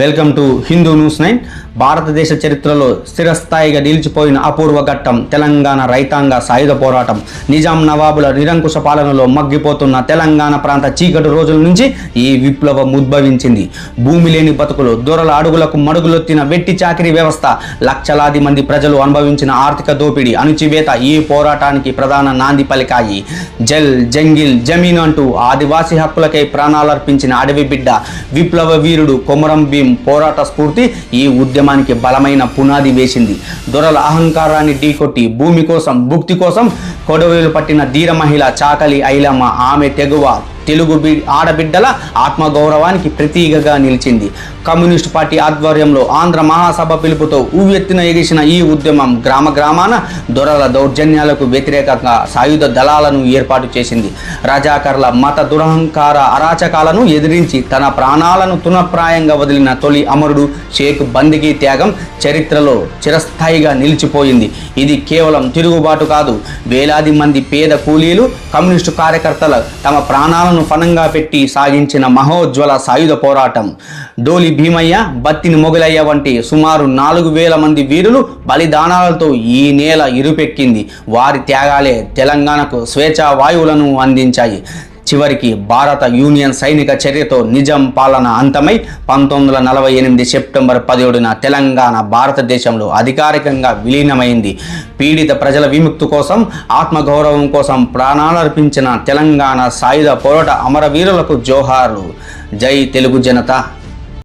Welcome to Hindu news 9. భారతదేశ చరిత్రలో స్థిరస్థాయిగా నిలిచిపోయిన అపూర్వ ఘట్టం తెలంగాణ రైతాంగ సాయుధ పోరాటం. నిజాం నవాబుల నిరంకుశ పాలనలో మగ్గిపోతున్న తెలంగాణ ప్రాంత చీకటి రోజుల నుంచి ఈ విప్లవం ఉద్భవించింది. భూమి లేని బతుకులు, దొరల అడుగులకు మడుగులొత్తిన వెట్టి చాకిరీ వ్యవస్థ, లక్షలాది మంది ప్రజలు అనుభవించిన ఆర్థిక దోపిడీ, అణచివేత ఈ పోరాటానికి ప్రధాన నాంది పలికాయి. జల్, జంగిల్, జమీన్ అంటూ ఆదివాసీ హక్కులకై ప్రాణాలర్పించిన అడవి బిడ్డ విప్లవ వీరుడు కొమరం భీం పోరాట స్ఫూర్తి ఈ ఉద్యమానికి బలమైన పునాది వేసింది. దొరల అహంకారాన్ని ఢీకొట్టి భూమి కోసం, భుక్తి కోసం కొడవలు పట్టిన ధీర మహిళ చాకలి ఐలమ్మ. ఆమె తెగువ తెలుగు ఆడబిడ్డల ఆత్మగౌరవానికి ప్రతీకగా నిలిచింది. కమ్యూనిస్టు పార్టీ ఆధ్వర్యంలో ఆంధ్ర మహాసభ పిలుపుతో ఉవ్వెత్తున ఎగిసిన ఈ ఉద్యమం గ్రామ గ్రామాన దొరల దౌర్జన్యాలకు వ్యతిరేకంగా సాయుధ దళాలను ఏర్పాటు చేసింది. రజాకర్ల మత దురహంకార అరాచకాలను ఎదిరించి తన ప్రాణాలను తునప్రాయంగా వదిలిన తొలి అమరుడు షేక్ బందికి త్యాగం చరిత్రలో చిరస్థాయిగా నిలిచిపోయింది. ఇది కేవలం తిరుగుబాటు కాదు, వేలాది మంది పేద కూలీలు, కమ్యూనిస్టు కార్యకర్తలు తమ ప్రాణాలను ఫణంగా పెట్టి సాగించిన మహోజ్వల సాయుధ పోరాటం. డోలి భీమయ్య, బత్తిని మొగలయ్య వంటి సుమారు 4,000 మంది వీరులు బలిదానాలతో ఈ నేల ఇరుపెక్కింది. వారి త్యాగాలే తెలంగాణకు స్వేచ్ఛా వాయువులను అందించాయి. చివరికి భారత యూనియన్ సైనిక చర్యతో నిజాం పాలన అంతమై 1948 సెప్టెంబర్ 17న తెలంగాణ భారతదేశంలో అధికారికంగా విలీనమైంది. పీడిత ప్రజల విముక్తి కోసం, ఆత్మగౌరవం కోసం ప్రాణాలర్పించిన తెలంగాణ సాయుధ పోరాట అమరవీరులకు జోహార్లు. జై తెలుగు జనత.